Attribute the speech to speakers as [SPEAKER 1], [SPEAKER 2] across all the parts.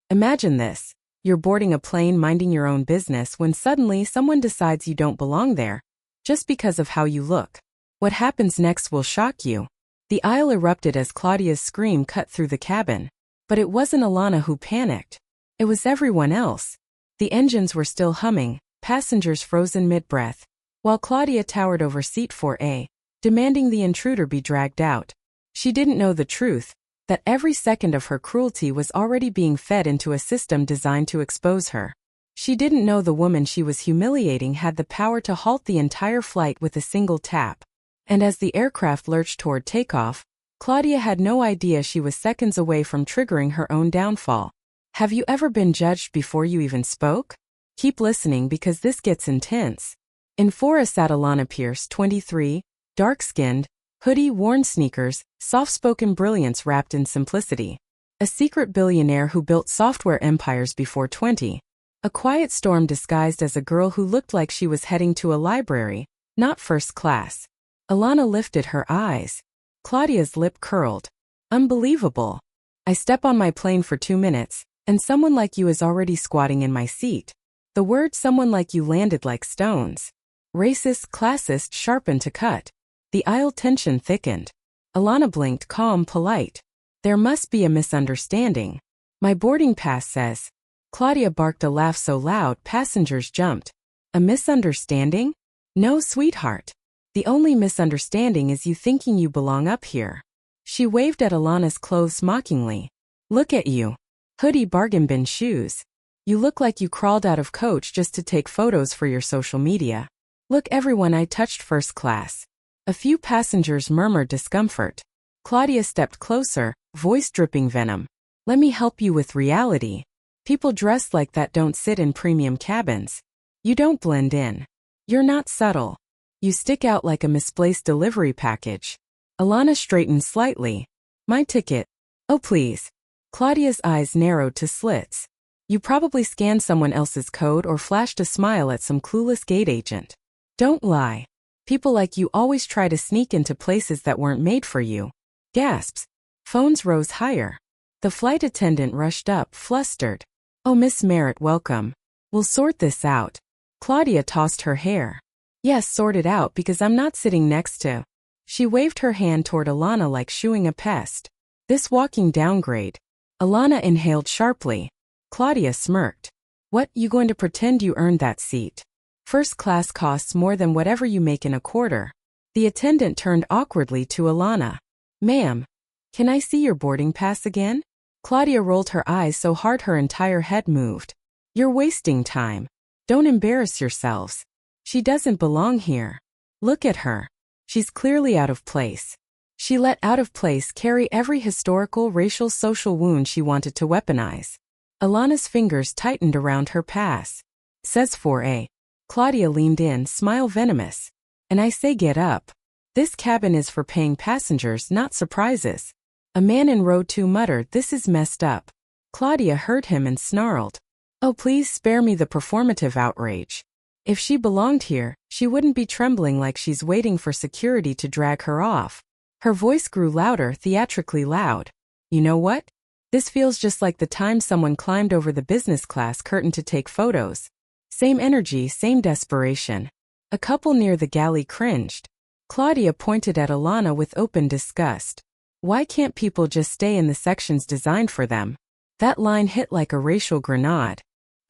[SPEAKER 1] Imagine this. You're boarding a plane minding your own business when suddenly someone decides you don't belong there, just because of how you look. What happens next will shock you. The aisle erupted as Claudia's scream cut through the cabin. But it wasn't Alana who panicked. It was everyone else. The engines were still humming, passengers frozen mid-breath, while Claudia towered over seat 4A, demanding the intruder be dragged out. She didn't know the truth, that every second of her cruelty was already being fed into a system designed to expose her. She didn't know the woman she was humiliating had the power to halt the entire flight with a single tap. And as the aircraft lurched toward takeoff, Claudia had no idea she was seconds away from triggering her own downfall. Have you ever been judged before you even spoke? Keep listening because this gets intense. In 4A sat Alana Pierce, 23, dark-skinned, hoodie-worn sneakers, soft-spoken brilliance wrapped in simplicity. A secret billionaire who built software empires before 20. A quiet storm disguised as a girl who looked like she was heading to a library, not first class. Alana lifted her eyes. Claudia's lip curled. Unbelievable. I step on my plane for 2 minutes, and someone like you is already squatting in my seat. The word someone like you landed like stones. Racist, classist, sharpened to cut. The aisle tension thickened. Alana blinked, calm, polite. There must be a misunderstanding. My boarding pass says. Claudia barked a laugh so loud passengers jumped. A misunderstanding? No, sweetheart. The only misunderstanding is you thinking you belong up here. She waved at Alana's clothes mockingly. Look at you. Hoodie, bargain bin shoes. You look like you crawled out of coach just to take photos for your social media. Look everyone, I touched first class. A few passengers murmured discomfort. Claudia stepped closer, voice dripping venom. Let me help you with reality. People dressed like that don't sit in premium cabins. You don't blend in. You're not subtle. You stick out like a misplaced delivery package. Alana straightened slightly. My ticket. Oh please. Claudia's eyes narrowed to slits. You probably scanned someone else's code or flashed a smile at some clueless gate agent. Don't lie. People like you always try to sneak into places that weren't made for you. Gasps. Phones rose higher. The flight attendant rushed up, flustered. Oh, Miss Merritt, welcome. We'll sort this out. Claudia tossed her hair. Yes, sort it out because I'm not sitting next to. She waved her hand toward Alana like shooing a pest. This walking downgrade. Alana inhaled sharply. Claudia smirked. What, you going to pretend you earned that seat? First class costs more than whatever you make in a quarter. The attendant turned awkwardly to Alana. Ma'am, can I see your boarding pass again? Claudia rolled her eyes so hard her entire head moved. You're wasting time. Don't embarrass yourselves. She doesn't belong here. Look at her. She's clearly out of place. She let out of place carry every historical, racial, social wound she wanted to weaponize. Alana's fingers tightened around her pass. Says 4A. Claudia leaned in, smile venomous. And I say get up. This cabin is for paying passengers, not surprises. A man in row 2 muttered, this is messed up. Claudia heard him and snarled. Oh, please spare me the performative outrage. If she belonged here, she wouldn't be trembling like she's waiting for security to drag her off. Her voice grew louder, theatrically loud. You know what? This feels just like the time someone climbed over the business class curtain to take photos. Same energy, same desperation. A couple near the galley cringed. Claudia pointed at Alana with open disgust. Why can't people just stay in the sections designed for them? That line hit like a racial grenade.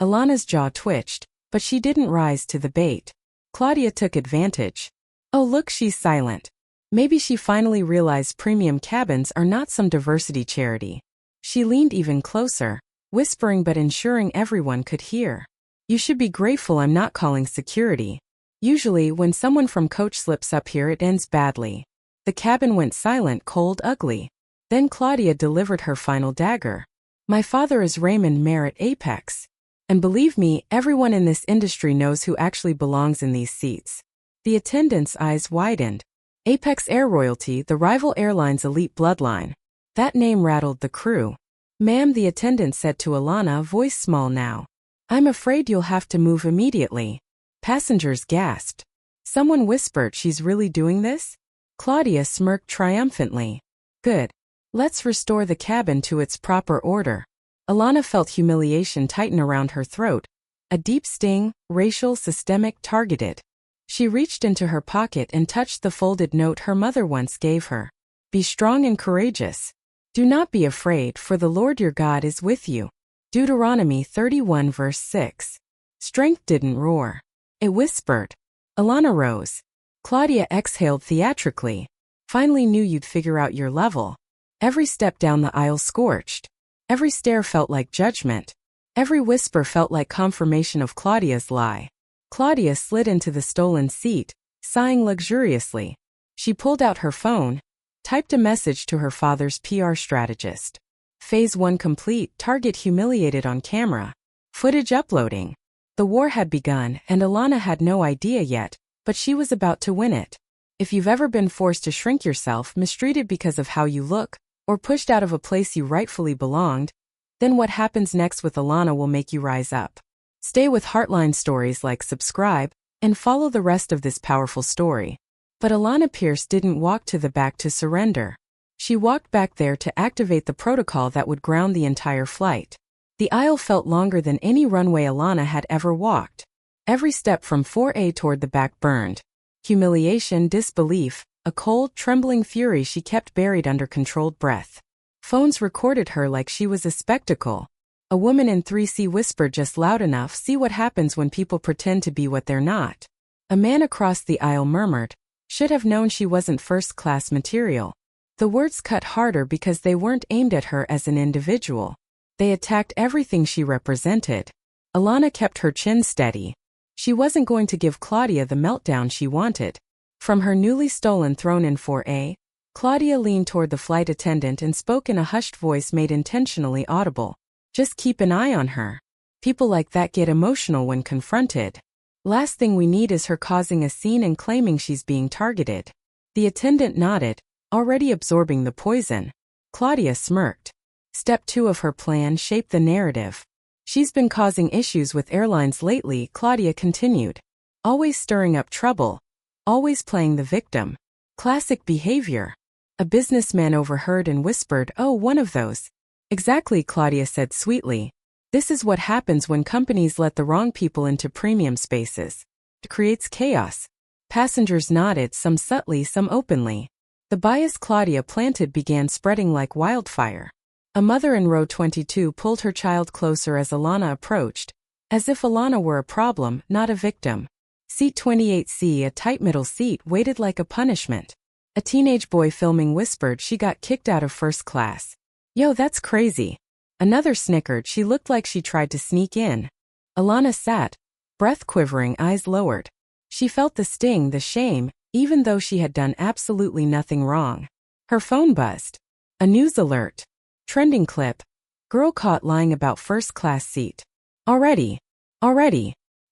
[SPEAKER 1] Alana's jaw twitched, but she didn't rise to the bait. Claudia took advantage. Oh look, she's silent. Maybe she finally realized premium cabins are not some diversity charity. She leaned even closer, whispering but ensuring everyone could hear. You should be grateful I'm not calling security. Usually when someone from coach slips up here it ends badly. The cabin went silent, cold, ugly. Then Claudia delivered her final dagger. My father is Raymond Merritt, Apex. And believe me, everyone in this industry knows who actually belongs in these seats. The attendant's eyes widened. Apex Air Royalty, the rival airline's elite bloodline. That name rattled the crew. Ma'am, the attendant said to Alana, voice small now. I'm afraid you'll have to move immediately. Passengers gasped. Someone whispered, she's really doing this? Claudia smirked triumphantly. Good. Let's restore the cabin to its proper order. Alana felt humiliation tighten around her throat, a deep sting, racial, systemic, targeted. She reached into her pocket and touched the folded note her mother once gave her. Be strong and courageous. Do not be afraid, for the Lord your God is with you. Deuteronomy 31 verse 6. Strength didn't roar. It whispered. Alana rose. Claudia exhaled theatrically. Finally knew you'd figure out your level. Every step down the aisle scorched. Every stare felt like judgment. Every whisper felt like confirmation of Claudia's lie. Claudia slid into the stolen seat, sighing luxuriously. She pulled out her phone, typed a message to her father's PR strategist. Phase 1 complete, target humiliated on camera. Footage uploading. The war had begun, and Alana had no idea yet, but she was about to win it. If you've ever been forced to shrink yourself, mistreated because of how you look, or pushed out of a place you rightfully belonged, then what happens next with Alana will make you rise up. Stay with Heartline stories, like, subscribe, and follow the rest of this powerful story. But Alana Pierce didn't walk to the back to surrender. She walked back there to activate the protocol that would ground the entire flight. The aisle felt longer than any runway Alana had ever walked. Every step from 4A toward the back burned. Humiliation, disbelief, a cold, trembling fury she kept buried under controlled breath. Phones recorded her like she was a spectacle. A woman in 3C whispered just loud enough, "See what happens when people pretend to be what they're not." A man across the aisle murmured, "Should have known she wasn't first-class material." The words cut harder because they weren't aimed at her as an individual. They attacked everything she represented. Alana kept her chin steady. She wasn't going to give Claudia the meltdown she wanted. From her newly stolen throne in 4A, Claudia leaned toward the flight attendant and spoke in a hushed voice made intentionally audible. "Just keep an eye on her. People like that get emotional when confronted. Last thing we need is her causing a scene and claiming she's being targeted." The attendant nodded, already absorbing the poison. Claudia smirked. Step 2 of her plan: shape the narrative. "She's been causing issues with airlines lately," Claudia continued. "Always stirring up trouble. Always playing the victim. Classic behavior." A businessman overheard and whispered, "Oh, one of those." "Exactly," Claudia said sweetly. "This is what happens when companies let the wrong people into premium spaces. It creates chaos." Passengers nodded, some subtly, some openly. The bias Claudia planted began spreading like wildfire. A mother in row 22 pulled her child closer as Alana approached, as if Alana were a problem, not a victim. Seat 28C, a tight middle seat, waited like a punishment. A teenage boy filming whispered she got kicked out of first class. "Yo, that's crazy." Another snickered. She looked like she tried to sneak in. Alana sat, breath quivering, eyes lowered. She felt the sting, the shame, even though she had done absolutely nothing wrong. Her phone buzzed. A news alert. Trending clip. Girl caught lying about first class seat. Already.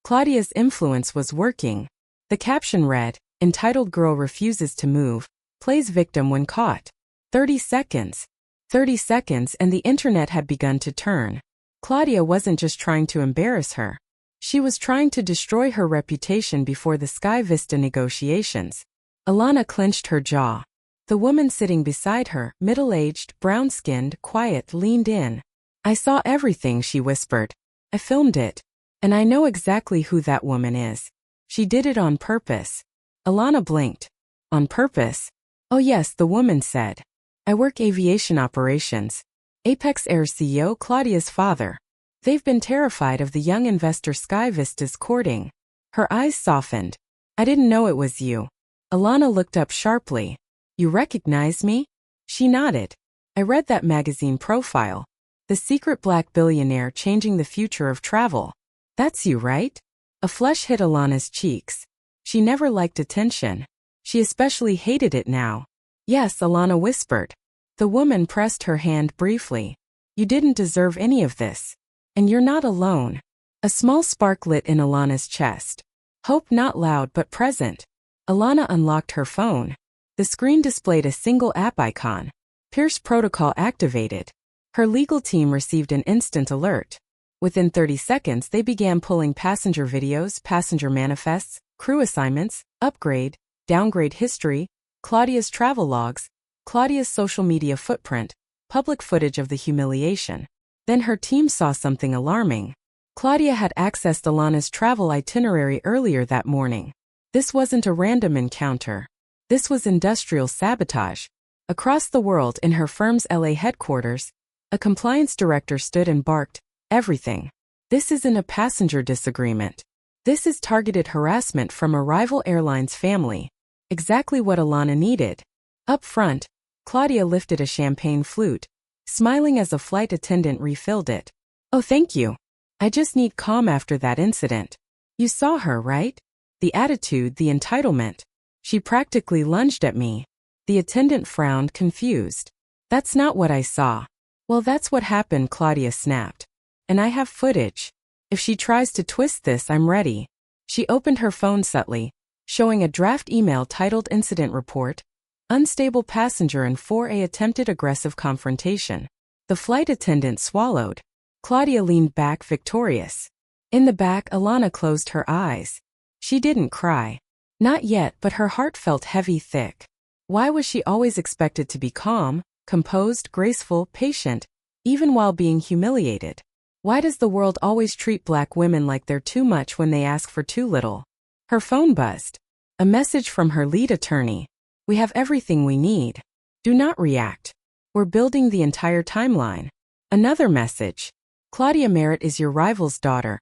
[SPEAKER 1] Claudia's influence was working. The caption read, entitled "Girl Refuses to Move, Plays Victim When Caught." 30 seconds. 30 seconds and the internet had begun to turn. Claudia wasn't just trying to embarrass her. She was trying to destroy her reputation before the Sky Vista negotiations. Alana clenched her jaw. The woman sitting beside her, middle-aged, brown-skinned, quiet, leaned in. "I saw everything," she whispered. "I filmed it. And I know exactly who that woman is. She did it on purpose." Alana blinked. "On purpose?" "Oh yes," the woman said. "I work aviation operations. Apex Air CEO, Claudia's father. They've been terrified of the young investor Sky Vista's courting." Her eyes softened. "I didn't know it was you." Alana looked up sharply. "You recognize me?" She nodded. "I read that magazine profile. The secret black billionaire changing the future of travel. That's you, right?" A flush hit Alana's cheeks. She never liked attention. She especially hated it now. "Yes," Alana whispered. The woman pressed her hand briefly. "You didn't deserve any of this. And you're not alone." A small spark lit in Alana's chest. Hope not loud but present. Alana unlocked her phone. The screen displayed a single app icon. Pierce protocol activated. Her legal team received an instant alert. Within 30 seconds, they began pulling passenger videos, passenger manifests, crew assignments, upgrade, downgrade history, Claudia's travel logs, Claudia's social media footprint, public footage of the humiliation. Then her team saw something alarming. Claudia had accessed Alana's travel itinerary earlier that morning. This wasn't a random encounter. This was industrial sabotage. Across the world in her firm's LA headquarters, a compliance director stood and barked, "Everything. This isn't a passenger disagreement. This is targeted harassment from a rival airline's family." Exactly what Alana needed. Up front, Claudia lifted a champagne flute, smiling as a flight attendant refilled it. "Oh, thank you. I just need calm after that incident. You saw her, right? The attitude, the entitlement. She practically lunged at me." The attendant frowned, confused. "That's not what I saw." "Well, that's what happened," Claudia snapped. "And I have footage. If she tries to twist this, I'm ready." She opened her phone subtly, showing a draft email titled Incident Report, Unstable Passenger in 4A Attempted Aggressive Confrontation. The flight attendant swallowed. Claudia leaned back, victorious. In the back, Alana closed her eyes. She didn't cry. Not yet, but her heart felt heavy, thick. Why was she always expected to be calm, composed, graceful, patient, even while being humiliated? Why does the world always treat black women like they're too much when they ask for too little? Her phone buzzed. A message from her lead attorney. "We have everything we need. Do not react. We're building the entire timeline." Another message. "Claudia Merritt is your rival's daughter.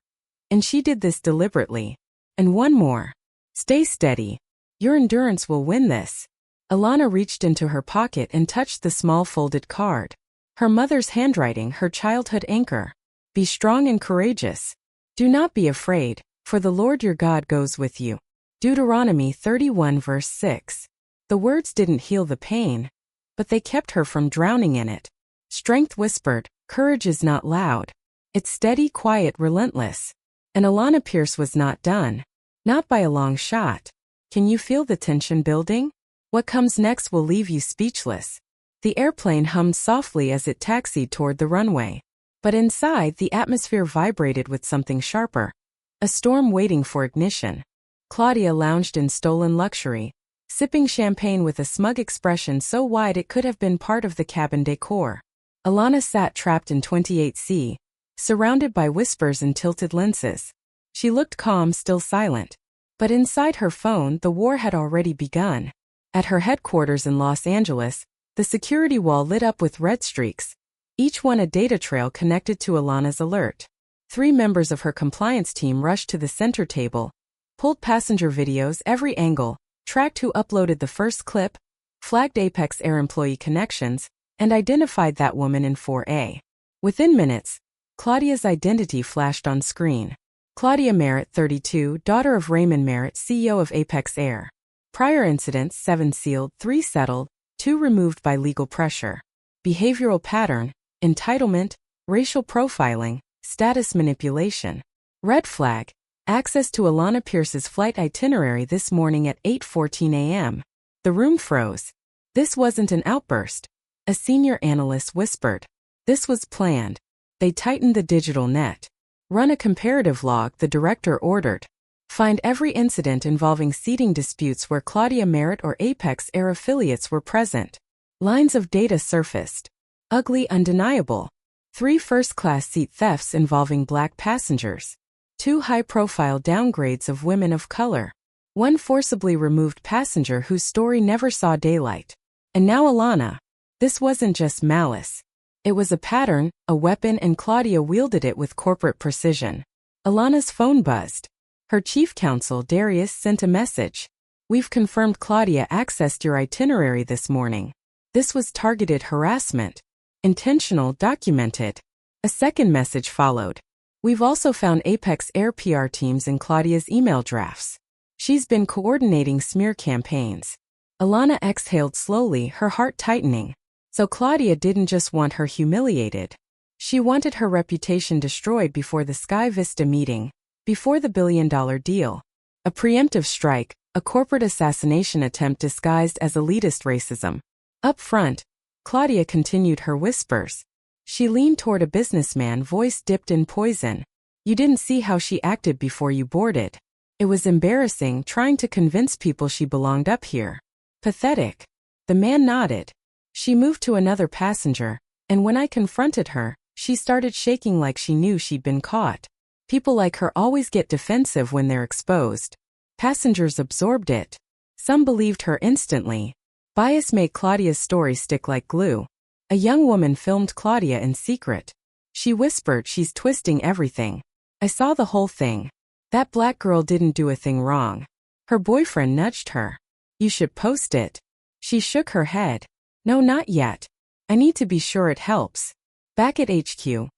[SPEAKER 1] And she did this deliberately." And one more. "Stay steady. Your endurance will win this." Alana reached into her pocket and touched the small folded card. Her mother's handwriting, her childhood anchor. "Be strong and courageous. Do not be afraid, for the Lord your God goes with you." Deuteronomy 31 verse 6. The words didn't heal the pain, but they kept her from drowning in it. Strength whispered, "Courage is not loud. It's steady, quiet, relentless." And Alana Pierce was not done. Not by a long shot. Can you feel the tension building? What comes next will leave you speechless. The airplane hummed softly as it taxied toward the runway. But inside, the atmosphere vibrated with something sharper. A storm waiting for ignition. Claudia lounged in stolen luxury, sipping champagne with a smug expression so wide it could have been part of the cabin decor. Alana sat trapped in 28C, surrounded by whispers and tilted lenses. She looked calm, still silent. But inside her phone, the war had already begun. At her headquarters in Los Angeles, the security wall lit up with red streaks, each one a data trail connected to Alana's alert. 3 members of her compliance team rushed to the center table, pulled passenger videos every angle, tracked who uploaded the first clip, flagged Apex Air employee connections, and identified that woman in 4A. Within minutes, Claudia's identity flashed on screen. Claudia Merritt, 32, daughter of Raymond Merritt, CEO of Apex Air. Prior incidents: 7 sealed, 3 settled, 2 removed by legal pressure. Behavioral pattern: entitlement, racial profiling, status manipulation. Red flag: access to Alana Pierce's flight itinerary this morning at 8:14 a.m. The room froze. This wasn't an outburst. A senior analyst whispered. This was planned. They tightened the digital net. Run a comparative log, the director ordered. Find every incident involving seating disputes where Claudia Merritt or Apex Air affiliates were present. Lines of data surfaced. Ugly, undeniable. 3 first-class seat thefts involving black passengers. 2 high-profile downgrades of women of color. 1 forcibly removed passenger whose story never saw daylight. And now Alana. This wasn't just malice. It was a pattern, a weapon, and Claudia wielded it with corporate precision. Alana's phone buzzed. Her chief counsel, Darius, sent a message. "We've confirmed Claudia accessed your itinerary this morning. This was targeted harassment. Intentional, documented." A second message followed. "We've also found Apex Air PR teams in Claudia's email drafts. She's been coordinating smear campaigns." Alana exhaled slowly, her heart tightening. So Claudia didn't just want her humiliated. She wanted her reputation destroyed before the Sky Vista meeting, before the billion-dollar deal. A preemptive strike, a corporate assassination attempt disguised as elitist racism. Up front, Claudia continued her whispers. She leaned toward a businessman, voice dipped in poison. "You didn't see how she acted before you boarded. It was embarrassing, trying to convince people she belonged up here. Pathetic." The man nodded. "She moved to another passenger, and when I confronted her, She started shaking like she knew she'd been caught. People like her always get defensive when they're exposed. Passengers absorbed it. Some believed her instantly. Bias made Claudia's story stick like glue. A young woman filmed Claudia in secret. She whispered she's twisting everything. I saw the whole thing. That black girl didn't do a thing wrong. Her boyfriend nudged her. You should post it. She shook her head. No, not yet. I need to be sure it helps. Back at HQ,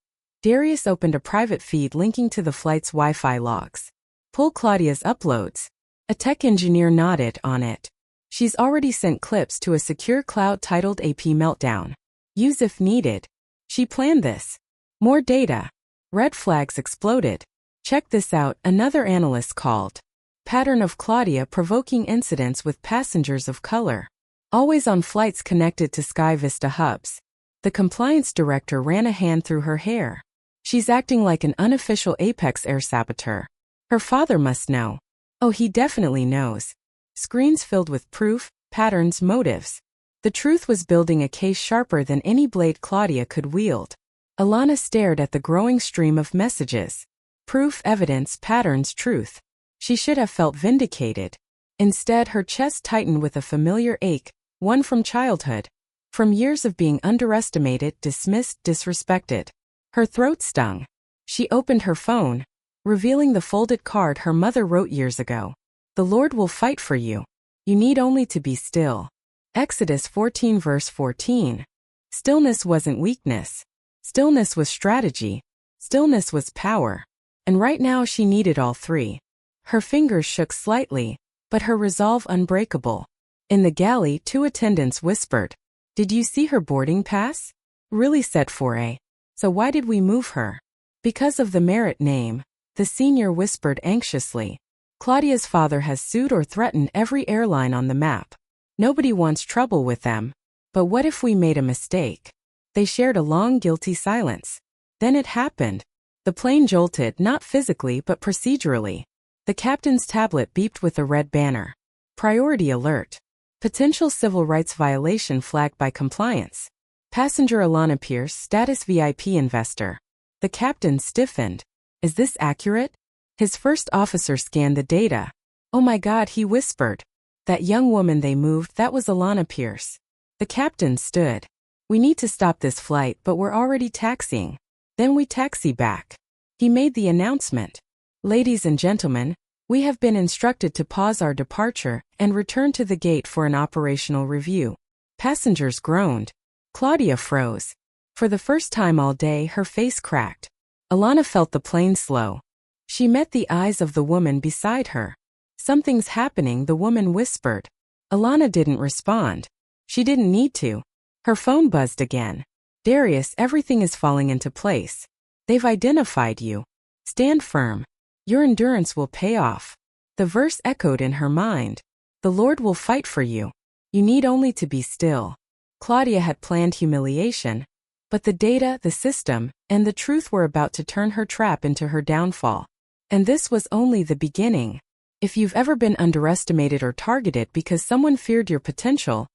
[SPEAKER 1] Darius opened a private feed linking to the flight's Wi-Fi logs. Pull Claudia's uploads. A tech engineer nodded on it. She's already sent clips to a secure cloud titled AP Meltdown. Use if needed. She planned this. More data. Red flags exploded. Check this out, another analyst called. Pattern of Claudia provoking incidents with passengers of color. Always on flights connected to Sky Vista hubs. The compliance director ran a hand through her hair. She's acting like an unofficial Apex air saboteur. Her father must know. Oh, he definitely knows. Screens filled with proof, patterns, motives. The truth was building a case sharper than any blade Claudia could wield. Alana stared at the growing stream of messages. Proof, evidence, patterns, truth. She should have felt vindicated. Instead, her chest tightened with a familiar ache, one from childhood. From years of being underestimated, dismissed, disrespected. Her throat stung. She opened her phone, revealing the folded card her mother wrote years ago. The Lord will fight for you. You need only to be still. Exodus 14 verse 14. Stillness wasn't weakness. Stillness was strategy. Stillness was power. And right now she needed all three. Her fingers shook slightly, but her resolve unbreakable. In the galley, two attendants whispered. Did you see her boarding pass? Really set for a. So why did we move her? Because of the Merritt name, the senior whispered anxiously. Claudia's father has sued or threatened every airline on the map. Nobody wants trouble with them. But what if we made a mistake? They shared a long, guilty silence. Then it happened. The plane jolted, not physically but procedurally. The captain's tablet beeped with a red banner. Priority alert. Potential civil rights violation flagged by compliance. Passenger Alana Pierce, status VIP investor. The captain stiffened. Is this accurate? His first officer scanned the data. Oh my God, he whispered. That young woman they moved, that was Alana Pierce. The captain stood. We need to stop this flight, but we're already taxiing. Then we taxi back. He made the announcement. Ladies and gentlemen, we have been instructed to pause our departure and return to the gate for an operational review. Passengers groaned. Claudia froze. For the first time all day, her face cracked. Alana felt the plane slow. She met the eyes of the woman beside her. Something's happening, the woman whispered. Alana didn't respond. She didn't need to. Her phone buzzed again. Darius, everything is falling into place. They've identified you. Stand firm. Your endurance will pay off. The verse echoed in her mind. The Lord will fight for you. You need only to be still. Claudia had planned humiliation, but the data, the system, and the truth were about to turn her trap into her downfall. And this was only the beginning. If you've ever been underestimated or targeted because someone feared your potential,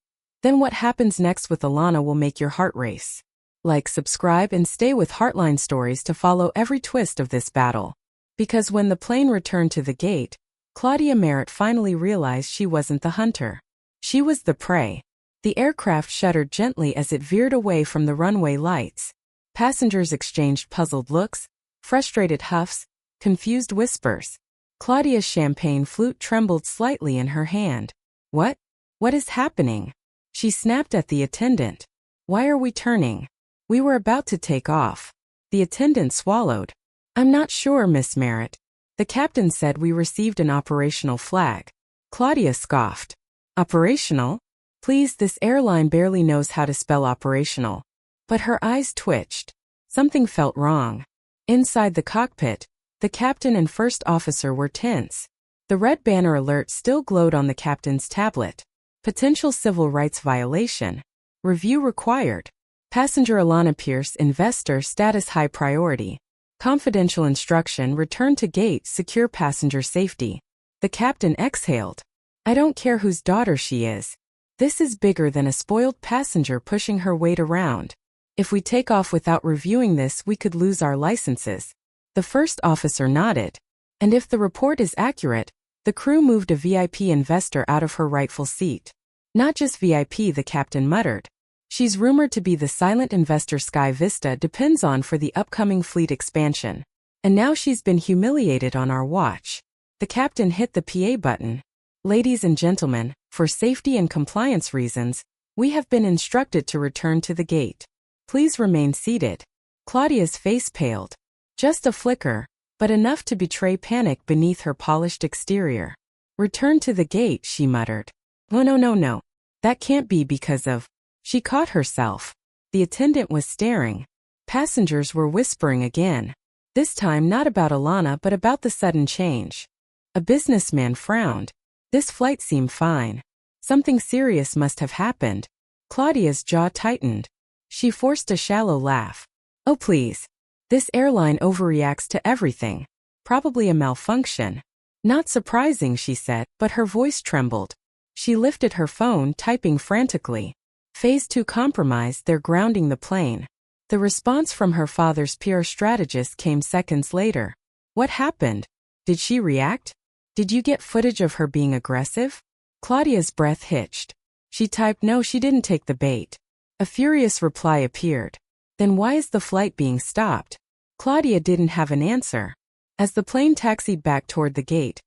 [SPEAKER 1] then what happens next with Alana will make your heart race. Like, subscribe, and stay with Heartline stories to follow every twist of this battle. Because when the plane returned to the gate, Claudia Merritt finally realized she wasn't the hunter. She was the prey. The aircraft shuddered gently as it veered away from the runway lights. Passengers exchanged puzzled looks, frustrated huffs, confused whispers. Claudia's champagne flute trembled slightly in her hand. What? What is happening? She snapped at the attendant. Why are we turning? We were about to take off. The attendant swallowed. I'm not sure, Miss Merritt. The captain said we received an operational flag. Claudia scoffed. Operational? Please, this airline barely knows how to spell operational. But her eyes twitched. Something felt wrong. Inside the cockpit, the captain and first officer were tense. The red banner alert still glowed on the captain's tablet. Potential civil rights violation. Review required. Passenger Alana Pierce, investor, status high priority. Confidential instruction, return to gate, secure passenger safety. The captain exhaled. I don't care whose daughter she is. This is bigger than a spoiled passenger pushing her weight around. If we take off without reviewing this, we could lose our licenses. The first officer nodded. And if the report is accurate, the crew moved a VIP investor out of her rightful seat. Not just VIP, the captain muttered. She's rumored to be the silent investor Sky Vista depends on for the upcoming fleet expansion. And now she's been humiliated on our watch. The captain hit the PA button. Ladies and gentlemen, for safety and compliance reasons, we have been instructed to return to the gate. Please remain seated. Claudia's face paled. Just a flicker, but enough to betray panic beneath her polished exterior. Return to the gate, she muttered. Oh no. That can't be because of... She caught herself. The attendant was staring. Passengers were whispering again. This time not about Alana but about the sudden change. A businessman frowned. This flight seemed fine. Something serious must have happened. Claudia's jaw tightened. She forced a shallow laugh. Oh please. This airline overreacts to everything. Probably a malfunction. Not surprising, she said, but her voice trembled. She lifted her phone, typing frantically. Phase 2 compromised, they're grounding the plane. The response from her father's PR strategist came seconds later. What happened? Did she react? Did you get footage of her being aggressive? Claudia's breath hitched. She typed, no, she didn't take the bait. A furious reply appeared. Then why is the flight being stopped? Claudia didn't have an answer. As the plane taxied back toward the gate,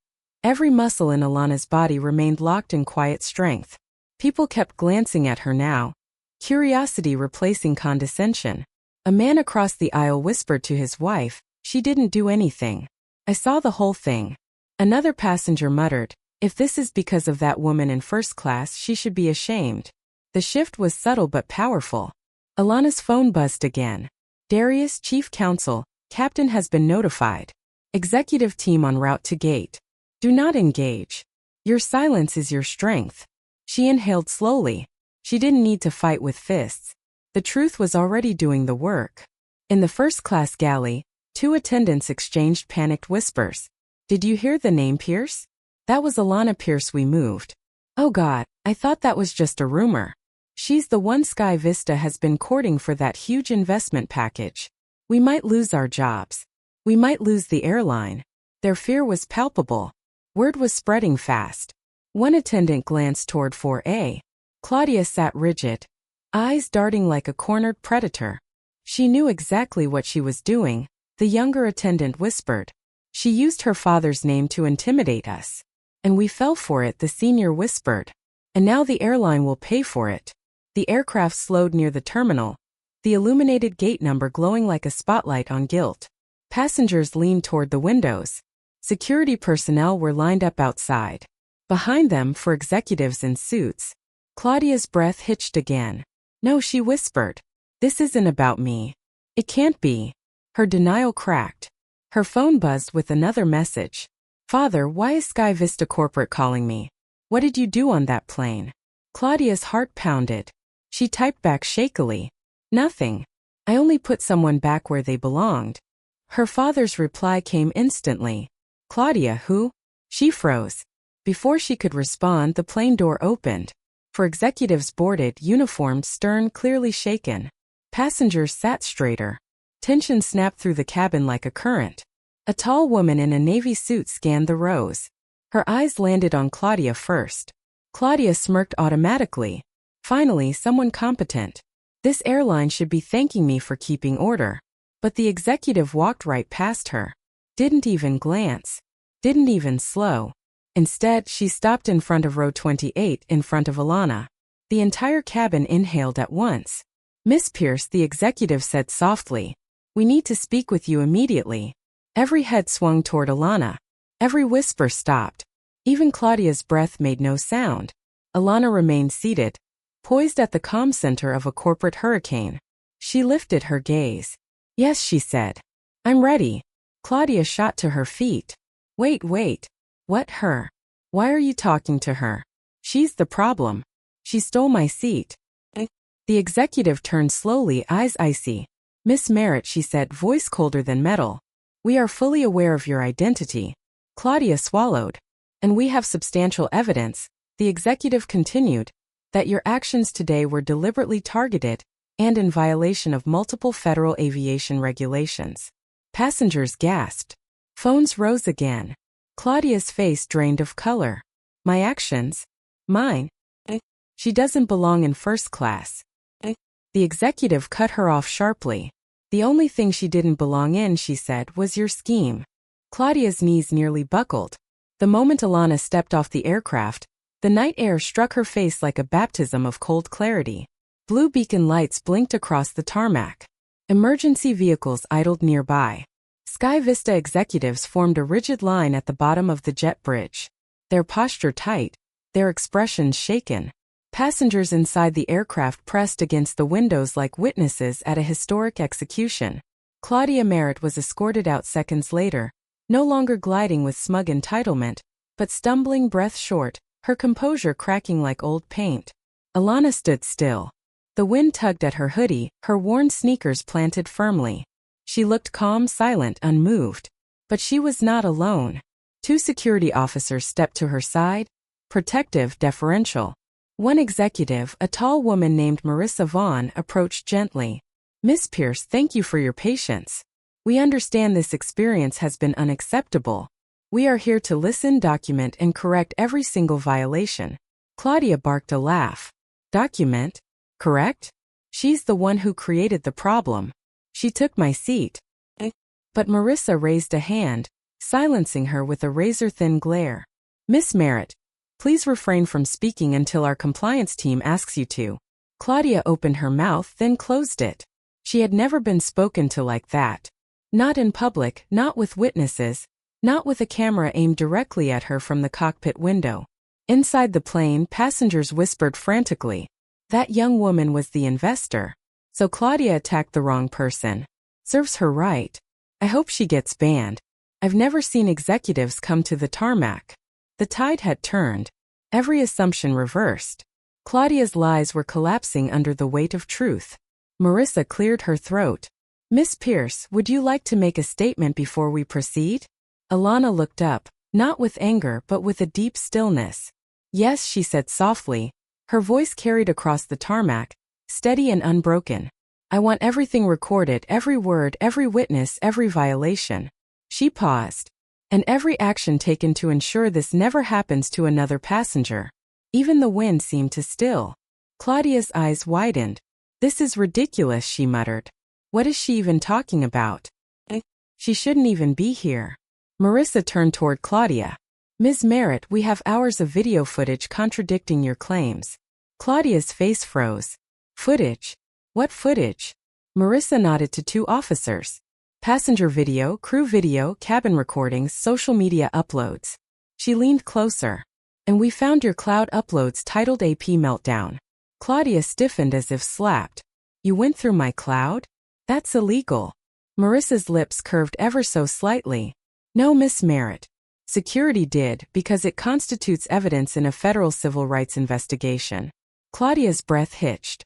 [SPEAKER 1] every muscle in Alana's body remained locked in quiet strength. People kept glancing at her now, curiosity replacing condescension. A man across the aisle whispered to his wife, she didn't do anything. I saw the whole thing. Another passenger muttered, if this is because of that woman in first class, she should be ashamed. The shift was subtle but powerful. Alana's phone buzzed again. Darius, Chief Counsel, Captain has been notified. Executive team en route to gate. Do not engage. Your silence is your strength. She inhaled slowly. She didn't need to fight with fists. The truth was already doing the work. In the first-class galley, two attendants exchanged panicked whispers. Did you hear the name Pierce? That was Alana Pierce we moved. Oh God, I thought that was just a rumor. She's the one Sky Vista has been courting for that huge investment package. We might lose our jobs. We might lose the airline. Their fear was palpable. Word was spreading fast. One attendant glanced toward 4A. Claudia sat rigid, eyes darting like a cornered predator. She knew exactly what she was doing, the younger attendant whispered. She used her father's name to intimidate us. And we fell for it, the senior whispered. And now the airline will pay for it. The aircraft slowed near the terminal, the illuminated gate number glowing like a spotlight on guilt. Passengers leaned toward the windows. Security personnel were lined up outside. Behind them, for executives in suits. Claudia's breath hitched again. No, she whispered. This isn't about me. It can't be. Her denial cracked. Her phone buzzed with another message. Father, why is Sky Vista Corporate calling me? What did you do on that plane? Claudia's heart pounded. She typed back shakily. Nothing. I only put someone back where they belonged. Her father's reply came instantly. Claudia, who? She froze. Before she could respond, the plane door opened. For executives boarded, uniformed, stern, clearly shaken. Passengers sat straighter. Tension snapped through the cabin like a current. A tall woman in a navy suit scanned the rows. Her eyes landed on Claudia first. Claudia smirked automatically. Finally, someone competent. This airline should be thanking me for keeping order. But the executive walked right past her. Didn't even glance. Didn't even slow. Instead, she stopped in front of row 28 in front of Alana. The entire cabin inhaled at once. Miss Pierce, the executive said softly. We need to speak with you immediately. Every head swung toward Alana. Every whisper stopped. Even Claudia's breath made no sound. Alana remained seated, poised at the comm center of a corporate hurricane. She lifted her gaze. Yes, she said. I'm ready. Claudia shot to her feet. Wait. What, her? Why are you talking to her? She's the problem. She stole my seat. The executive turned slowly, eyes icy. Miss Merritt, she said, voice colder than metal. We are fully aware of your identity. Claudia swallowed. And we have substantial evidence, the executive continued, that your actions today were deliberately targeted, and in violation of multiple federal aviation regulations. Passengers gasped. Phones rose again. Claudia's face drained of color. My actions? Mine? She doesn't belong in first class. The executive cut her off sharply. The only thing she didn't belong in, she said, was your scheme. Claudia's knees nearly buckled. The moment Alana stepped off the aircraft, the night air struck her face like a baptism of cold clarity. Blue beacon lights blinked across the tarmac. Emergency vehicles idled nearby. Sky Vista executives formed a rigid line at the bottom of the jet bridge. Their posture tight, their expressions shaken. Passengers inside the aircraft pressed against the windows like witnesses at a historic execution. Claudia Merritt was escorted out seconds later, no longer gliding with smug entitlement, but stumbling breath short, her composure cracking like old paint. Alana stood still. The wind tugged at her hoodie, her worn sneakers planted firmly. She looked calm, silent, unmoved. But she was not alone. 2 security officers stepped to her side, protective, deferential. One executive, a tall woman named Marissa Vaughn, approached gently. Miss Pierce, thank you for your patience. We understand this experience has been unacceptable. We are here to listen, document, and correct every single violation. Claudia barked a laugh. Document? Correct? She's the one who created the problem. She took my seat. But Marissa raised a hand, silencing her with a razor-thin glare. Miss Merritt, please refrain from speaking until our compliance team asks you to. Claudia opened her mouth, then closed it. She had never been spoken to like that. Not in public, not with witnesses, not with a camera aimed directly at her from the cockpit window. Inside the plane, passengers whispered frantically. That young woman was the investor. So Claudia attacked the wrong person. Serves her right. I hope she gets banned. I've never seen executives come to the tarmac. The tide had turned. Every assumption reversed. Claudia's lies were collapsing under the weight of truth. Marissa cleared her throat. Miss Pierce, would you like to make a statement before we proceed? Alana looked up, not with anger but with a deep stillness. Yes, she said softly. Her voice carried across the tarmac, steady and unbroken. I want everything recorded, every word, every witness, every violation. She paused. And every action taken to ensure this never happens to another passenger. Even the wind seemed to still. Claudia's eyes widened. This is ridiculous, she muttered. What is she even talking about? She shouldn't even be here. Marissa turned toward Claudia. Ms. Merritt, we have hours of video footage contradicting your claims. Claudia's face froze. Footage? What footage? Marissa nodded to 2 officers. Passenger video, crew video, cabin recordings, social media uploads. She leaned closer. And we found your cloud uploads titled AP Meltdown. Claudia stiffened as if slapped. You went through my cloud? That's illegal. Marissa's lips curved ever so slightly. No, Miss Merritt. Security did, because it constitutes evidence in a federal civil rights investigation. Claudia's breath hitched.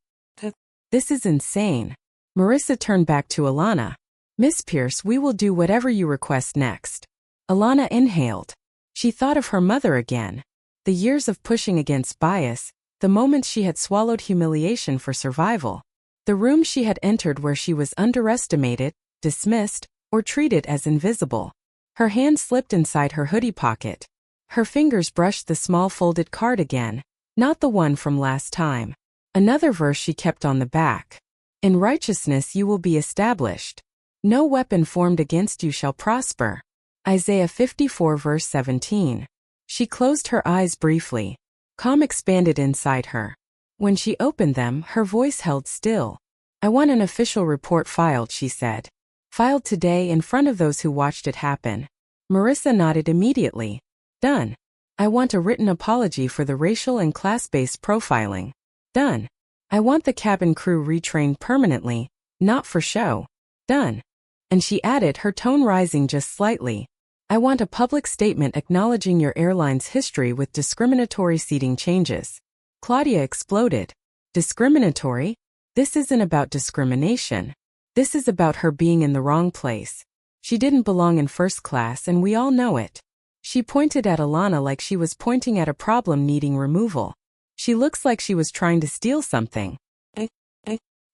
[SPEAKER 1] This is insane. Marissa turned back to Alana. Miss Pierce, we will do whatever you request next. Alana inhaled. She thought of her mother again. The years of pushing against bias, the moments she had swallowed humiliation for survival. The room she had entered where she was underestimated, dismissed, or treated as invisible. Her hand slipped inside her hoodie pocket. Her fingers brushed the small folded card again, not the one from last time. Another verse she kept on the back. In righteousness you will be established. No weapon formed against you shall prosper. Isaiah 54 verse 17. She closed her eyes briefly. Calm expanded inside her. When she opened them, her voice held still. I want an official report filed, she said. Filed today in front of those who watched it happen. Marissa nodded immediately. Done. I want a written apology for the racial and class-based profiling. Done. I want the cabin crew retrained permanently, not for show. Done. And she added, her tone rising just slightly. I want a public statement acknowledging your airline's history with discriminatory seating changes. Claudia exploded. Discriminatory? This isn't about discrimination. This is about her being in the wrong place. She didn't belong in first class and we all know it. She pointed at Alana like she was pointing at a problem needing removal. She looks like she was trying to steal something.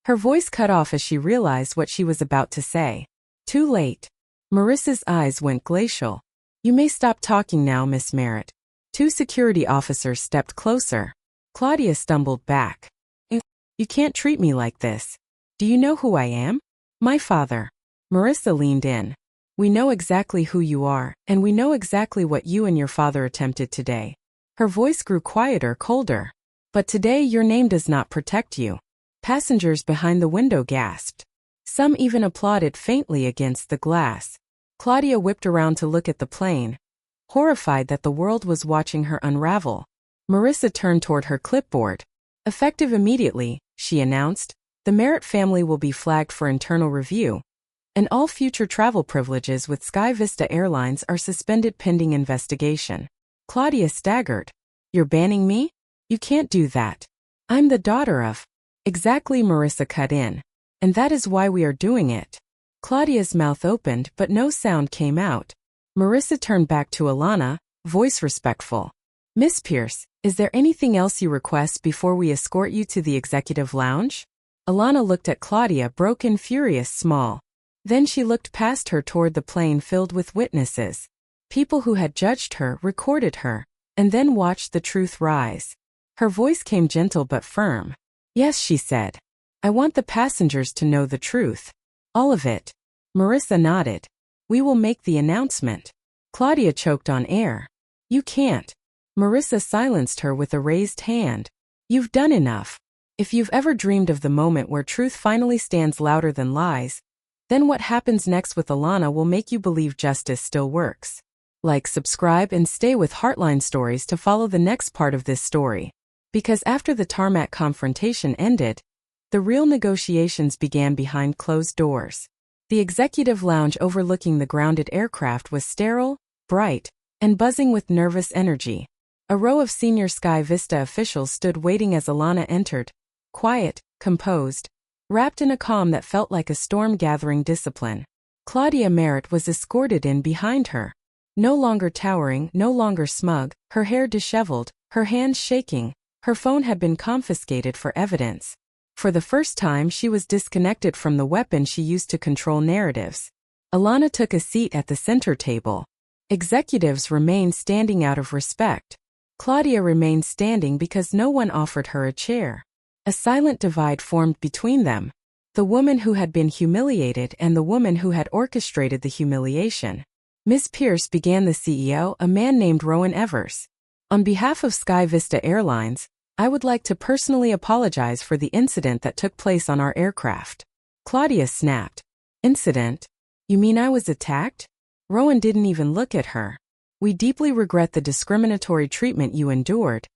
[SPEAKER 1] Her voice cut off as she realized what she was about to say. Too late. Marissa's eyes went glacial. You may stop talking now, Miss Merritt. Two security officers stepped closer. Claudia stumbled back. You can't treat me like this. Do you know who I am? My father. Marissa leaned in. We know exactly who you are, and we know exactly what you and your father attempted today. Her voice grew quieter, colder. But today your name does not protect you. Passengers behind the window gasped. Some even applauded faintly against the glass. Claudia whipped around to look at the plane, horrified that the world was watching her unravel. Marissa turned toward her clipboard. Effective immediately, she announced, the Merritt family will be flagged for internal review, and all future travel privileges with Sky Vista Airlines are suspended pending investigation. Claudia staggered. You're banning me? You can't do that. I'm the daughter of... Exactly, Marissa cut in. And that is why we are doing it. Claudia's mouth opened but no sound came out. Marissa turned back to Alana, voice respectful. Miss Pierce, is there anything else you request before we escort you to the executive lounge? Alana looked at Claudia, broken, furious, small. Then she looked past her toward the plane filled with witnesses. People who had judged her, recorded her, and then watched the truth rise. Her voice came gentle but firm. Yes, she said. I want the passengers to know the truth. All of it. Marissa nodded. We will make the announcement. Claudia choked on air. You can't. Marissa silenced her with a raised hand. You've done enough. If you've ever dreamed of the moment where truth finally stands louder than lies, then what happens next with Alana will make you believe justice still works. Like, subscribe, and stay with Heartline Stories to follow the next part of this story. Because after the tarmac confrontation ended, the real negotiations began behind closed doors. The executive lounge overlooking the grounded aircraft was sterile, bright, and buzzing with nervous energy. A row of senior Sky Vista officials stood waiting as Alana entered, quiet, composed, wrapped in a calm that felt like a storm gathering discipline. Claudia Merritt was escorted in behind her. No longer towering, no longer smug, her hair disheveled, her hands shaking, her phone had been confiscated for evidence. For the first time she was disconnected from the weapon she used to control narratives. Alana took a seat at the center table. Executives remained standing out of respect. Claudia remained standing because no one offered her a chair. A silent divide formed between them. The woman who had been humiliated and the woman who had orchestrated the humiliation. Miss Pierce, began the CEO, a man named Rowan Evers. On behalf of Sky Vista Airlines, I would like to personally apologize for the incident that took place on our aircraft. Claudia snapped. Incident? You mean I was attacked? Rowan didn't even look at her. We deeply regret the discriminatory treatment you endured,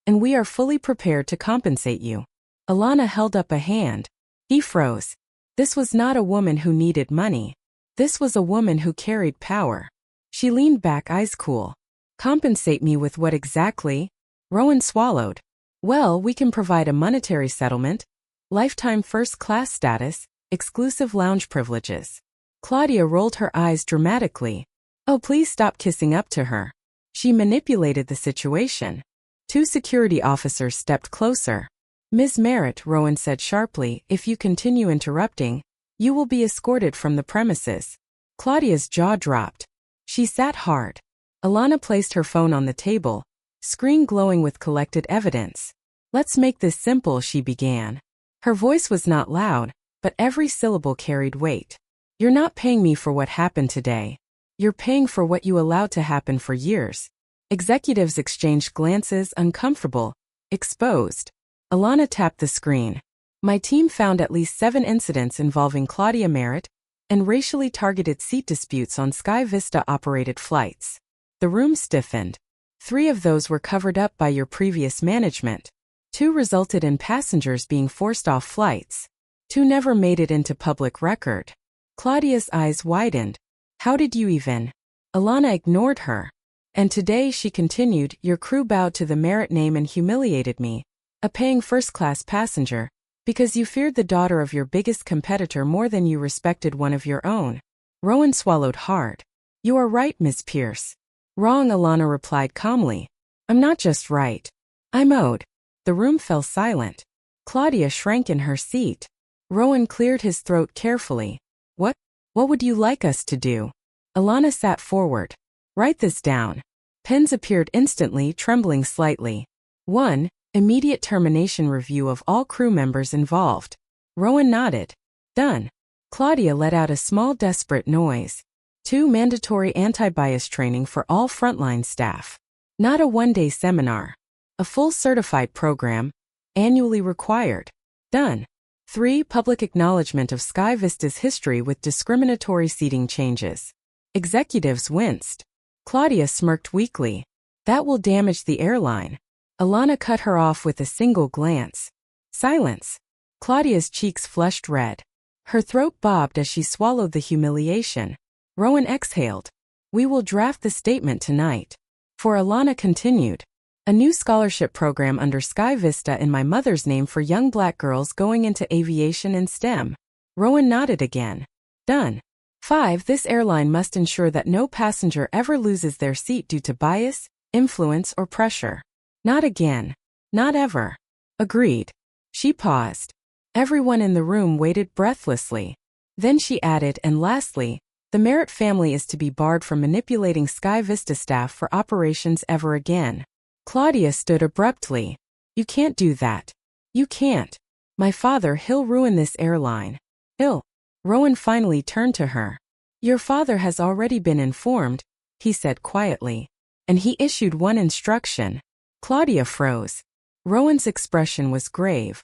[SPEAKER 1] and we are fully prepared to compensate you. Alana held up a hand. He froze. This was not a woman who needed money. This was a woman who carried power. She leaned back, eyes cool. Compensate me with what exactly? Rowan swallowed. Well, we can provide a monetary settlement, lifetime first-class status, exclusive lounge privileges. Claudia rolled her eyes dramatically. Oh, please stop kissing up to her. She manipulated the situation. Two security officers stepped closer. Ms. Merritt, Rowan said sharply, if you continue interrupting, you will be escorted from the premises. Claudia's jaw dropped. She sat hard. Alana placed her phone on the table, screen glowing with collected evidence. Let's make this simple, she began. Her voice was not loud, but every syllable carried weight. You're not paying me for what happened today. You're paying for what you allowed to happen for years. Executives exchanged glances, uncomfortable, exposed. Alana tapped the screen. My team found at least 7 incidents involving Claudia Merritt and racially targeted seat disputes on Sky Vista-operated flights. The room stiffened. 3 of those were covered up by your previous management. 2 resulted in passengers being forced off flights. 2 never made it into public record. Claudia's eyes widened. How did you even? Alana ignored her. And today, she continued, your crew bowed to the Merritt name and humiliated me, a paying first-class passenger, because you feared the daughter of your biggest competitor more than you respected one of your own. Rowan swallowed hard. You are right, Miss Pierce. Wrong, Alana replied calmly. I'm not just right. I'm owed. The room fell silent. Claudia shrank in her seat. Rowan cleared his throat carefully. What would you like us to do? Alana sat forward. Write this down. Pens appeared instantly, trembling slightly. 1. Immediate termination review of all crew members involved. Rowan nodded. Done. Claudia let out a small desperate noise. 2. Mandatory anti-bias training for all frontline staff. Not a one-day seminar. A full certified program. Annually required. Done. 3. Public acknowledgement of Sky Vista's history with discriminatory seating changes. Executives winced. Claudia smirked weakly. That will damage the airline. Alana cut her off with a single glance. Silence. Claudia's cheeks flushed red. Her throat bobbed as she swallowed the humiliation. Rowan exhaled. We will draft the statement tonight. For Alana continued. A new scholarship program under Sky Vista in my mother's name for young black girls going into aviation and STEM. Rowan nodded again. Done. 5. This airline must ensure that no passenger ever loses their seat due to bias, influence, or pressure. Not again. Not ever. Agreed. She paused. Everyone in the room waited breathlessly. Then she added, and lastly, the Merritt family is to be barred from manipulating Sky Vista staff for operations ever again. Claudia stood abruptly. You can't do that. You can't. My father, he'll ruin this airline. He'll. Rowan finally turned to her. Your father has already been informed, he said quietly. And he issued one instruction. Claudia froze. Rowan's expression was grave.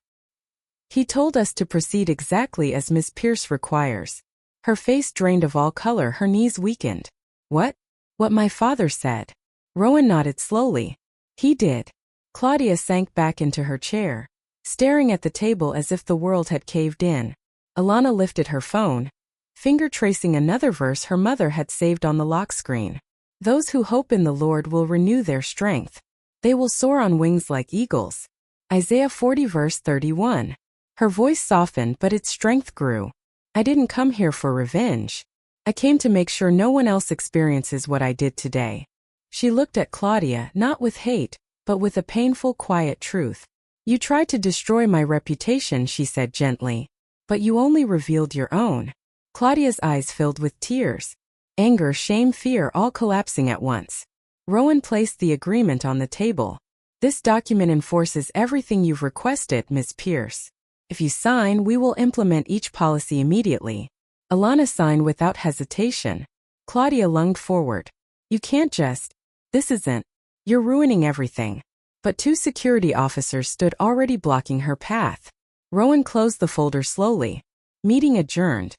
[SPEAKER 1] He told us to proceed exactly as Miss Pierce requires. Her face drained of all color, her knees weakened. What? What my father said. Rowan nodded slowly. He did. Claudia sank back into her chair, staring at the table as if the world had caved in. Alana lifted her phone, finger tracing another verse her mother had saved on the lock screen. Those who hope in the Lord will renew their strength. They will soar on wings like eagles. Isaiah 40 verse 31. Her voice softened, but its strength grew. I didn't come here for revenge. I came to make sure no one else experiences what I did today. She looked at Claudia, not with hate, but with a painful, quiet truth. You tried to destroy my reputation, she said gently. But you only revealed your own. Claudia's eyes filled with tears. Anger, shame, fear all collapsing at once. Rowan placed the agreement on the table. This document enforces everything you've requested, Ms. Pierce. If you sign, we will implement each policy immediately. Alana signed without hesitation. Claudia lunged forward. You can't just. This isn't. You're ruining everything. But 2 security officers stood already blocking her path. Rowan closed the folder slowly. Meeting adjourned.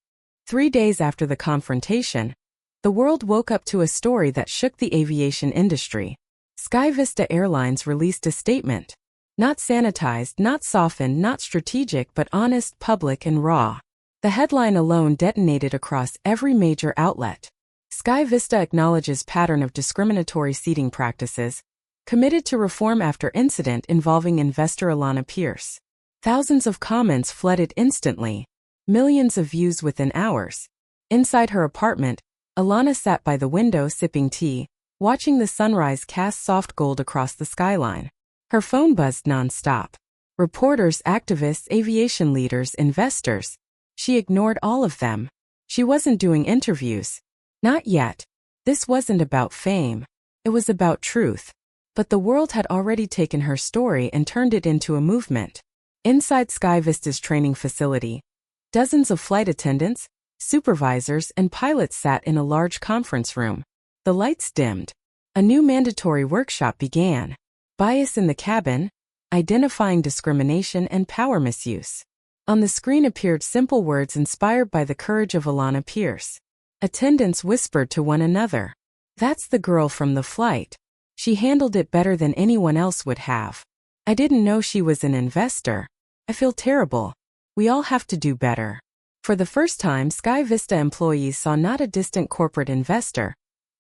[SPEAKER 1] 3 days after the confrontation, the world woke up to a story that shook the aviation industry. Sky Vista Airlines released a statement. Not sanitized, not softened, not strategic, but honest, public, and raw. The headline alone detonated across every major outlet. Sky Vista acknowledges pattern of discriminatory seating practices, committed to reform after incident involving investor Alana Pierce. Thousands of comments flooded instantly, millions of views within hours. Inside her apartment, Alana sat by the window sipping tea, watching the sunrise cast soft gold across the skyline. Her phone buzzed nonstop. Reporters, activists, aviation leaders, investors. She ignored all of them. She wasn't doing interviews. Not yet. This wasn't about fame. It was about truth. But the world had already taken her story and turned it into a movement. Inside Sky Vista's training facility, dozens of flight attendants, supervisors, and pilots sat in a large conference room. The lights dimmed. A new mandatory workshop began. Bias in the cabin, identifying discrimination and power misuse. On the screen appeared simple words inspired by the courage of Alana Pierce. Attendants whispered to one another. That's the girl from the flight. She handled it better than anyone else would have. I didn't know she was an investor. I feel terrible. We all have to do better. For the first time, Sky Vista employees saw not a distant corporate investor,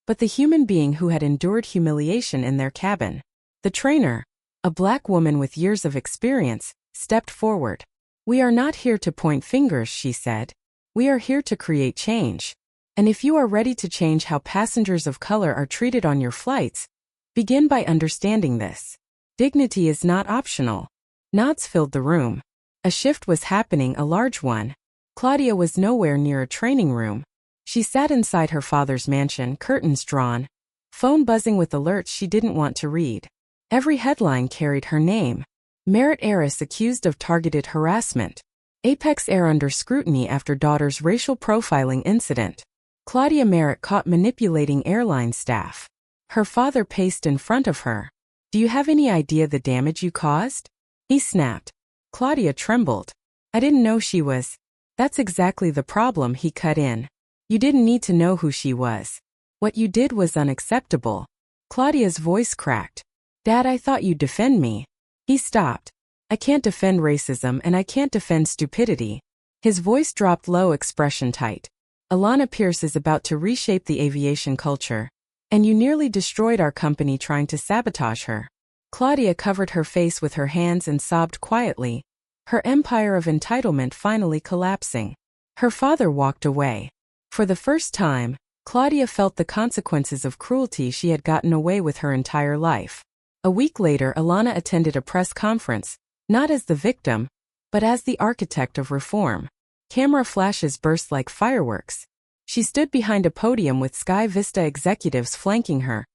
[SPEAKER 1] but the human being who had endured humiliation in their cabin. The trainer, a black woman with years of experience, stepped forward. We are not here to point fingers, she said. We are here to create change. And if you are ready to change how passengers of color are treated on your flights, begin by understanding this. Dignity is not optional. Nods filled the room. A shift was happening, a large one. Claudia was nowhere near a training room. She sat inside her father's mansion, curtains drawn, phone buzzing with alerts she didn't want to read. Every headline carried her name. Merritt heiress accused of targeted harassment. Apex heir under scrutiny after daughter's racial profiling incident. Claudia Merritt caught manipulating airline staff. Her father paced in front of her. Do you have any idea the damage you caused? He snapped. Claudia trembled. I didn't know she was. That's exactly the problem, he cut in. You didn't need to know who she was. What you did was unacceptable. Claudia's voice cracked. Dad, I thought you'd defend me. He stopped. I can't defend racism and I can't defend stupidity. His voice dropped low, expression tight. Alana Pierce is about to reshape the aviation culture. And you nearly destroyed our company trying to sabotage her. Claudia covered her face with her hands and sobbed quietly, her empire of entitlement finally collapsing. Her father walked away. For the first time, Claudia felt the consequences of cruelty she had gotten away with her entire life. A week later, Alana attended a press conference, not as the victim, but as the architect of reform. Camera flashes burst like fireworks. She stood behind a podium with Sky Vista executives flanking her,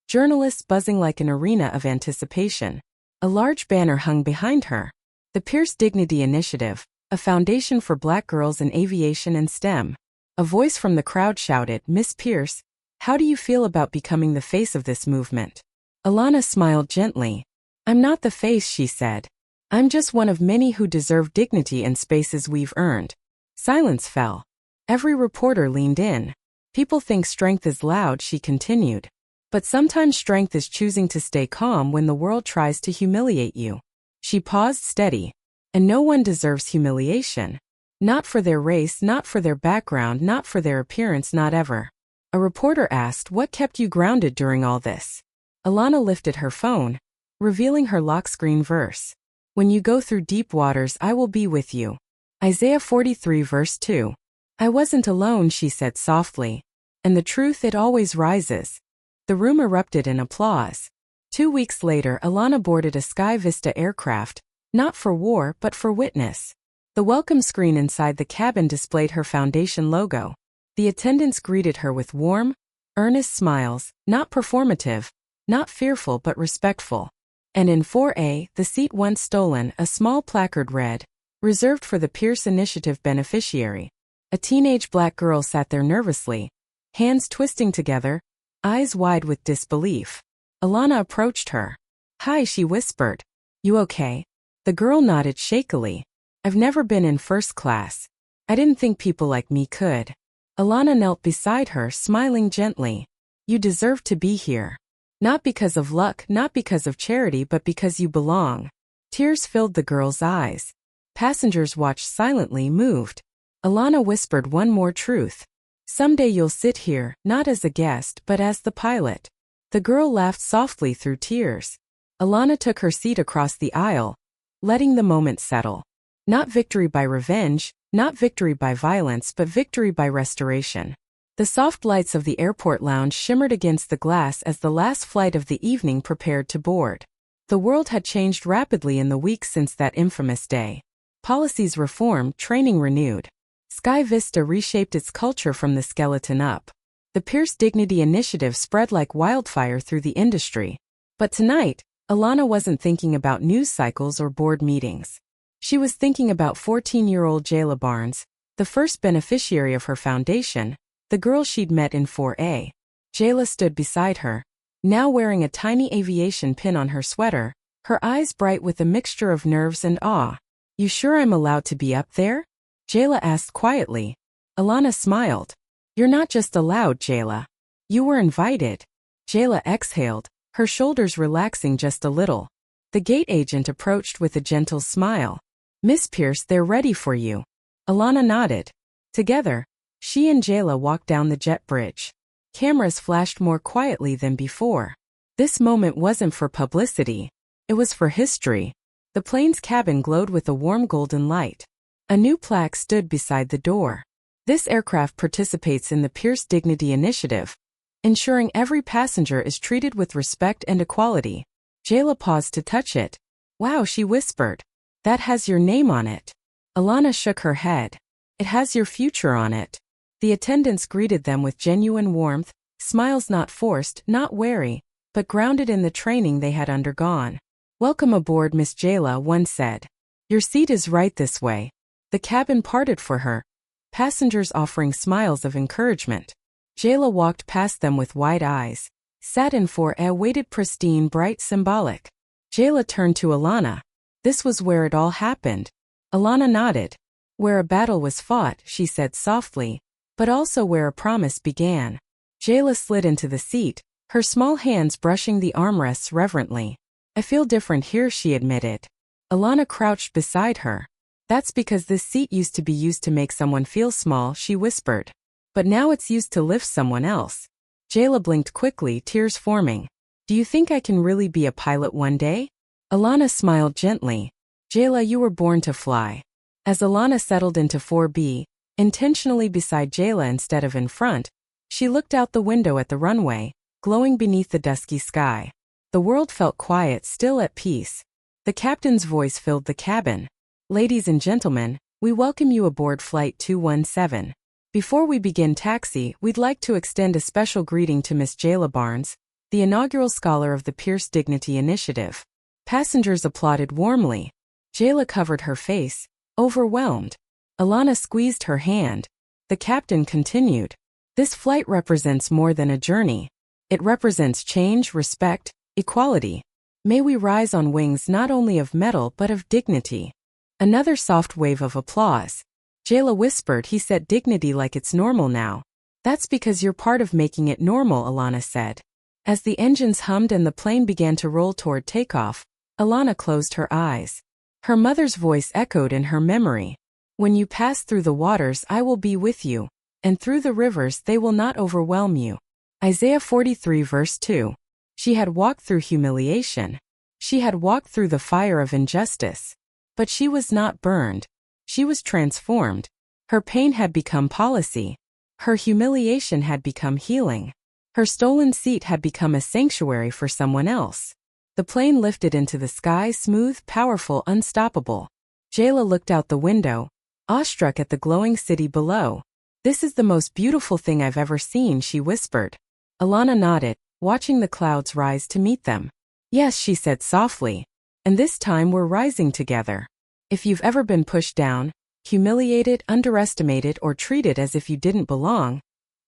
[SPEAKER 1] journalists buzzing like an arena of anticipation. A large banner hung behind her. The Pierce Dignity Initiative, a foundation for Black girls in aviation and STEM. A voice from the crowd shouted, Miss Pierce, how do you feel about becoming the face of this movement? Alana smiled gently. I'm not the face, she said. I'm just one of many who deserve dignity and spaces we've earned. Silence fell. Every reporter leaned in. People think strength is loud, she continued. But sometimes strength is choosing to stay calm when the world tries to humiliate you. She paused, steady. And no one deserves humiliation. Not for their race, not for their background, not for their appearance, not ever. A reporter asked, what kept you grounded during all this? Alana lifted her phone, revealing her lock screen verse. When you go through deep waters, I will be with you. Isaiah 43 verse 2. I wasn't alone, she said softly. And the truth, it always rises. The room erupted in applause. 2 weeks later, Alana boarded a Sky Vista aircraft, not for war but for witness. The welcome screen inside the cabin displayed her foundation logo. The attendants greeted her with warm, earnest smiles, not performative, not fearful but respectful. And in 4A, the seat once stolen, a small placard read, reserved for the Pierce Initiative beneficiary. A teenage Black girl sat there nervously, hands twisting together, eyes wide with disbelief. Alana approached her. Hi, she whispered. You okay? The girl nodded shakily. I've never been in first class. I didn't think people like me could. Alana knelt beside her, smiling gently. You deserve to be here. Not because of luck, not because of charity, but because you belong. Tears filled the girl's eyes. Passengers watched silently, moved. Alana whispered one more truth. Someday you'll sit here, not as a guest, but as the pilot. The girl laughed softly through tears. Alana took her seat across the aisle, letting the moment settle. Not victory by revenge, not victory by violence, but victory by restoration. The soft lights of the airport lounge shimmered against the glass as the last flight of the evening prepared to board. The world had changed rapidly in the weeks since that infamous day. Policies reformed, training renewed. Sky Vista reshaped its culture from the skeleton up. The Pierce Dignity Initiative spread like wildfire through the industry. But tonight, Alana wasn't thinking about news cycles or board meetings. She was thinking about 14-year-old Jayla Barnes, the first beneficiary of her foundation, the girl she'd met in 4A. Jayla stood beside her, now wearing a tiny aviation pin on her sweater, her eyes bright with a mixture of nerves and awe. You sure I'm allowed to be up there? Jayla asked quietly. Alana smiled. You're not just allowed, Jayla. You were invited. Jayla exhaled, her shoulders relaxing just a little. The gate agent approached with a gentle smile. Miss Pierce, they're ready for you. Alana nodded. Together, she and Jayla walked down the jet bridge. Cameras flashed more quietly than before. This moment wasn't for publicity. It was for history. The plane's cabin glowed with a warm golden light. A new plaque stood beside the door. This aircraft participates in the Pierce Dignity Initiative, ensuring every passenger is treated with respect and equality. Jayla paused to touch it. Wow, she whispered. That has your name on it. Alana shook her head. It has your future on it. The attendants greeted them with genuine warmth, smiles not forced, not wary, but grounded in the training they had undergone. Welcome aboard, Miss Jayla, one said. Your seat is right this way. The cabin parted for her, passengers offering smiles of encouragement. Jayla walked past them with wide eyes. Sat in for a waited pristine, bright, symbolic. Jayla turned to Alana. This was where it all happened. Alana nodded. Where a battle was fought, she said softly, but also where a promise began. Jayla slid into the seat, her small hands brushing the armrests reverently. I feel different here, she admitted. Alana crouched beside her. That's because this seat used to be used to make someone feel small, she whispered. But now it's used to lift someone else. Jayla blinked quickly, tears forming. Do you think I can really be a pilot one day? Alana smiled gently. Jayla, you were born to fly. As Alana settled into 4B, intentionally beside Jayla instead of in front, she looked out the window at the runway, glowing beneath the dusky sky. The world felt quiet, still at peace. The captain's voice filled the cabin. Ladies and gentlemen, we welcome you aboard Flight 217. Before we begin taxi, we'd like to extend a special greeting to Miss Jayla Barnes, the inaugural scholar of the Pierce Dignity Initiative. Passengers applauded warmly. Jayla covered her face, overwhelmed. Alana squeezed her hand. The captain continued. This flight represents more than a journey. It represents change, respect, equality. May we rise on wings not only of metal but of dignity. Another soft wave of applause. Jayla whispered, he said dignity like it's normal now. That's because you're part of making it normal, Alana said. As the engines hummed and the plane began to roll toward takeoff, Alana closed her eyes. Her mother's voice echoed in her memory. When you pass through the waters, I will be with you, and through the rivers they will not overwhelm you. Isaiah 43 verse 2. She had walked through humiliation. She had walked through the fire of injustice. But she was not burned. She was transformed. Her pain had become policy. Her humiliation had become healing. Her stolen seat had become a sanctuary for someone else. The plane lifted into the sky, smooth, powerful, unstoppable. Jayla looked out the window, awestruck at the glowing city below. This is the most beautiful thing I've ever seen, she whispered. Alana nodded, watching the clouds rise to meet them. Yes, she said softly. And this time we're rising together. If you've ever been pushed down, humiliated, underestimated, or treated as if you didn't belong,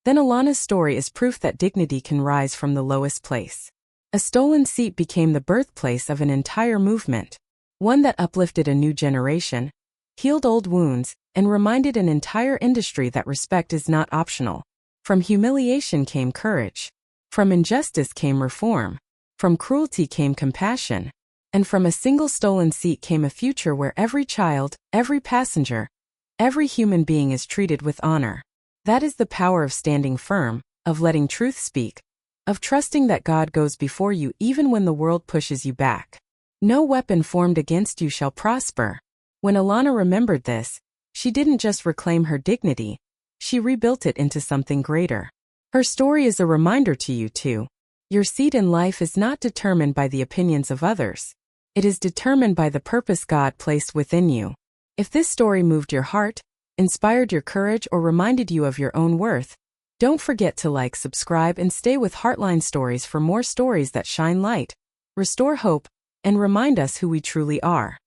[SPEAKER 1] then Alana's story is proof that dignity can rise from the lowest place. A stolen seat became the birthplace of an entire movement, one that uplifted a new generation, healed old wounds, and reminded an entire industry that respect is not optional. From humiliation came courage. From injustice came reform. From cruelty came compassion. And from a single stolen seat came a future where every child, every passenger, every human being is treated with honor. That is the power of standing firm, of letting truth speak, of trusting that God goes before you even when the world pushes you back. No weapon formed against you shall prosper. When Alana remembered this, she didn't just reclaim her dignity, she rebuilt it into something greater. Her story is a reminder to you too. Your seat in life is not determined by the opinions of others. It is determined by the purpose God placed within you. If this story moved your heart, inspired your courage, or reminded you of your own worth, don't forget to like, subscribe, and stay with Heartline Stories for more stories that shine light, restore hope, and remind us who we truly are.